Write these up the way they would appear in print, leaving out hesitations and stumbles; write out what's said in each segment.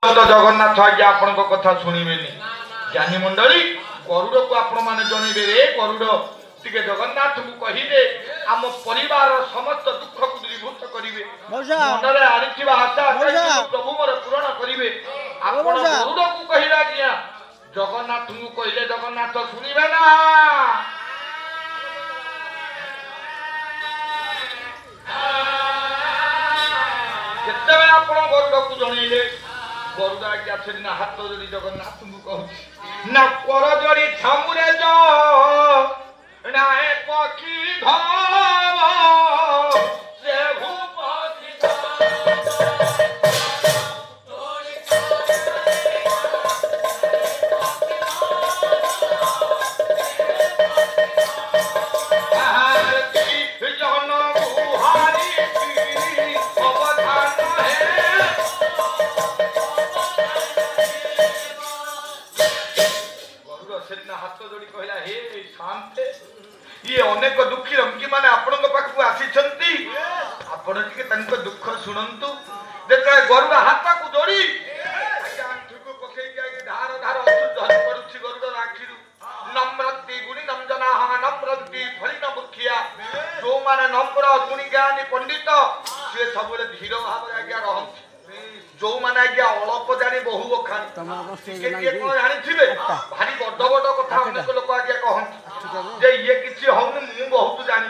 जगन्नाथ आज्ञा आपण कथा शुणिबेनि ज्ञानी मंडली गरुड़ को आपण माने जणिबे रे गरुड़ टिके जगन्नाथ को कहिबे आम परिवार समस्त दुख को दूरीभूत करिवे मनरे आनिथिबा आशा प्रभु मोर पूर्ण करिवे आपण गरुड़ को कहिला किया जगन्नाथ को कहिले जगन्नाथ शुनिबे ना केते आपण गरुड़ को जणिले गरुड़ आज्ञा छेना हाथ जोड़ी जगन्नाथ को कहू ना कर जोड़ी छामुरे जो ना ए पक्षी धाव से भूपति ये अनेक दुखी रंगी माने आपनक पाखु आसीचंती आपण टिके तनक दुख सुनंतु जेते गरुड़ हाथ को जोड़ी आंठुको पकई के धार धार अशुद्ध हरि पड़ुछि गरुड़ राखिरु नम्रति गुणी नमजना नम्रति फलिन मुखिया जो माने नम्र गुणी ज्ञानी पंडित से सबले धीर भाव आज्ञा रहंति जो माने आज्ञा अल्प जानी बहु बखानी के कोन जानि थिबे भारी बड़ बड़ कथा अनेक लोक आज्ञा कहंति जे ये किछि होउन मु बहुत जानि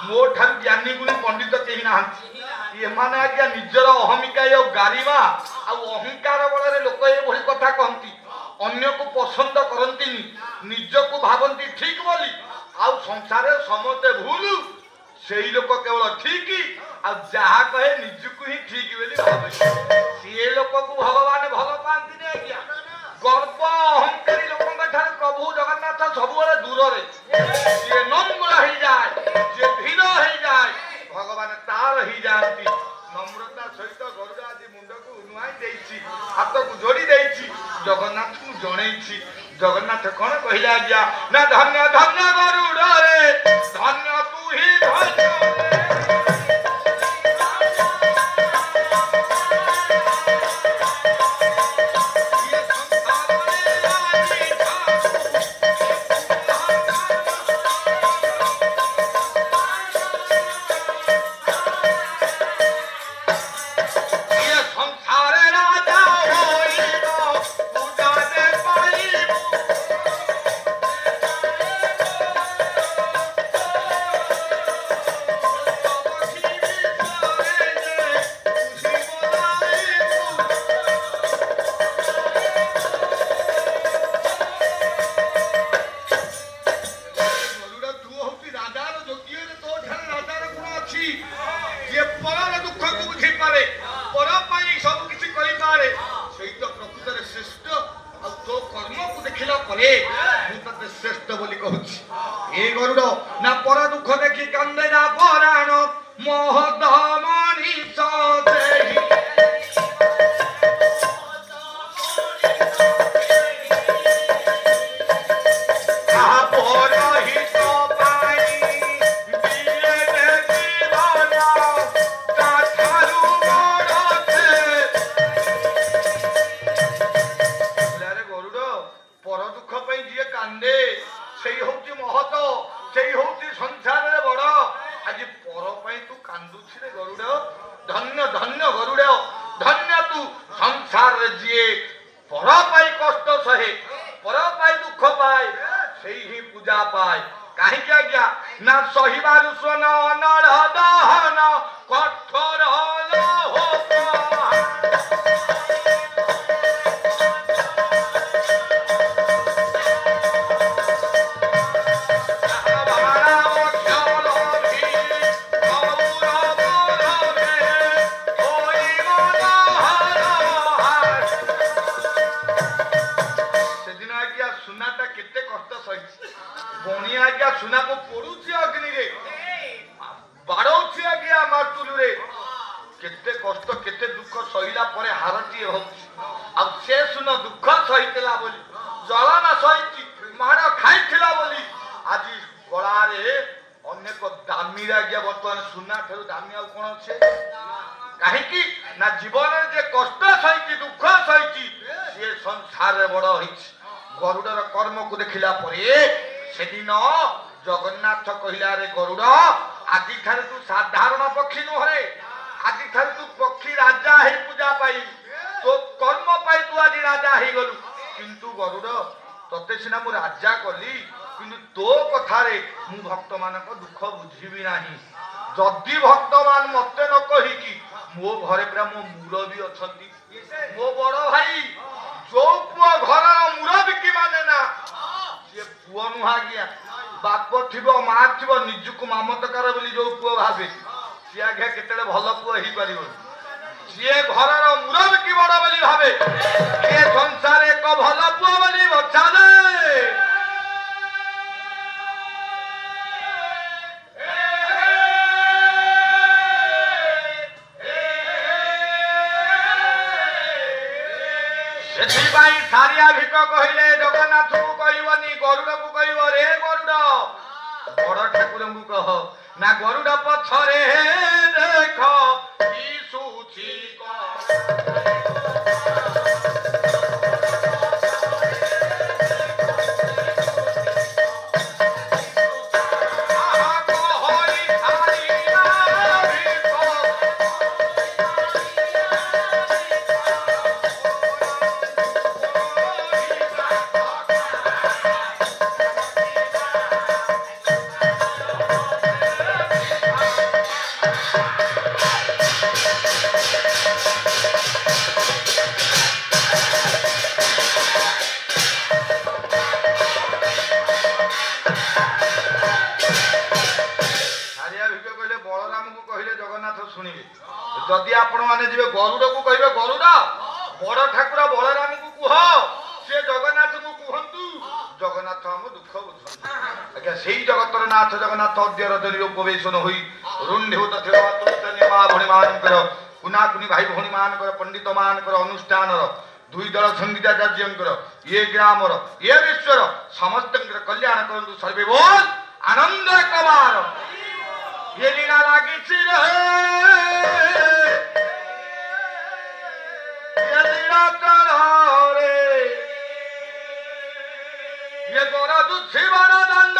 मो ठान ज्ञानी गुणी पंडित केहि नाहंति ये माने आज्ञा निजर अहमिका यो गारिमा आ अहंकार बଳରେ लोक ए भली कथा कहंति अन्य को पसंद करंतिनी निज को भावंती ठीक बोली आ संसार समते भूल सेही लोक केवल ठीक आ जहा कहे निज को ही ठीक बोली भावे से लोक को भगवान भल पांति ने आज्ञा गर्व अहंकारी लोकन ठारे प्रभु जगन्नाथ सब बळे दूर रे जे नम्र ही जाय जे धीर ही जाय भगवान तार ही जाती नम्रता सहित गरुड़ आदि मुंड को नुआई देछि हाथ को जोड़ी देछि जगन्नाथ को जणैछि जगन्नाथ कोन कहिला गया ना धन्य धन्य गरुड़ रे धन्य तू ही धन्य कहीं ना जीवन जे कष्ट सही दुख सही ସଂସାରରେ ବଡ଼ ହେଇଛି। ଗରୁଡ଼ର କର୍ମକୁ ଦେଖିଲା ପରେ ସେଦିନ ଜଗନ୍ନାଥ କହିଲା, ରେ ଗରୁଡ଼, ଆଜିଠାରୁ ତୁ ସାଧାରଣ ପକ୍ଷୀ ନୁହଁରେ, ଆଜିଠାରୁ ତୁ ପକ୍ଷୀ ରାଜା ହେଇ ପୂଜା ପାଇ, ତୋ କର୍ମ ପାଇଁ ତୁ ଆଜି ରାଜା ହେଇଗଲୁ। କିନ୍ତୁ ଗରୁଡ଼, ତତେ ସିନା ମୁଁ ରାଜା କଲି, କିନ୍ତୁ ତୋ କଥାରେ ମୁଁ ଭକ୍ତମାନଙ୍କ ଦୁଃଖ ବୁଝିବି ନାହିଁ। ଯଦି ଭକ୍ତମାନ ମତେ ନ କହିକି, ମୋ ଘରେ ପୁରା ମୋ ମୁରବୀ ଅଛନ୍ତି, ମୋ ବଡ ଭାଇ, ଯୋଉ ପୁଅ ଘରର ମୁରବୀ ମାନେ ନା, ସିଏ ପୁଅ ନୁହଁ ଆଜ୍ଞା, ବାପ ଥିବ ମା ଥିବ, ନିଜକୁ ମାମତକାର ବୋଲି ଯୋଉ ପୁଅ ଭାବେ, ସିଏ ଆଜ୍ଞା କେତେବେଳେ ଭଲ ପୁଅ ହେଇପାରିବ? ସିଏ ଘରର ମୁରବୀ କି ବଡ ବୋଲି ଭାବେ, ଏ ସଂସାରରେ ଏକ ଭଲ ପୁଅ ବୋଲି ବଛାଯାଏ। ସେଥିପାଇଁ ସାରିଆ ଭିକ କହିଲେ, ଜଗନ୍ନାଥକୁ କହିବନି, ଗରୁଡ଼କୁ କହିବ, ରେ ଗରୁଡ଼, ବଡ଼ ଠାକୁରଙ୍କୁ କହ ନା, ଗରୁଡ଼ ପଛରେ ଦେଖ ଦିଶୁଛି ଶୁଣିବେ। ଯଦି ଆପଣ ମାନେ ଯିବେ ଗରୁଡ଼କୁ କହିବେ, ଗରୁଡ଼, ବଡ଼ ଠାକୁର ବଳରାମଙ୍କୁ କୁହ, ସେ ଜଗନ୍ନାଥଙ୍କୁ କୁହନ୍ତୁ, ଜଗନ୍ନାଥ ଆମ ଦୁଃଖ ବୁଝନ୍ତୁ। ଆଜ୍ଞା ସେଇ ଜଗତର ନାଥ ଜଗନ୍ନାଥ ଅଦ୍ୟ ରଜନୀ ଉପବେଶନ ହୋଇ ରୁଣ୍ଡିଭୂତ ଥିବା ମା ଭଉଣୀ ମାନଙ୍କର, କୁନାକୁନି ଭାଇ ଭଉଣୀ ମାନଙ୍କର, ପଣ୍ଡିତ ମାନଙ୍କର ଅନୁଷ୍ଠାନର, ଦୁଇ ଦଳ ସଙ୍ଗୀତାଚାର୍ଯ୍ୟଙ୍କର, ଇଏ ଗ୍ରାମର, ଇଏ ବିଶ୍ୱର ସମସ୍ତଙ୍କର କଲ୍ୟାଣ କରନ୍ତୁ। ସର୍ବେ ବୋଲ ଆନନ୍ଦ କବାର। ये लीला लागी रहे, ये लीला रे, ये गोरा दूध बड़ा दंड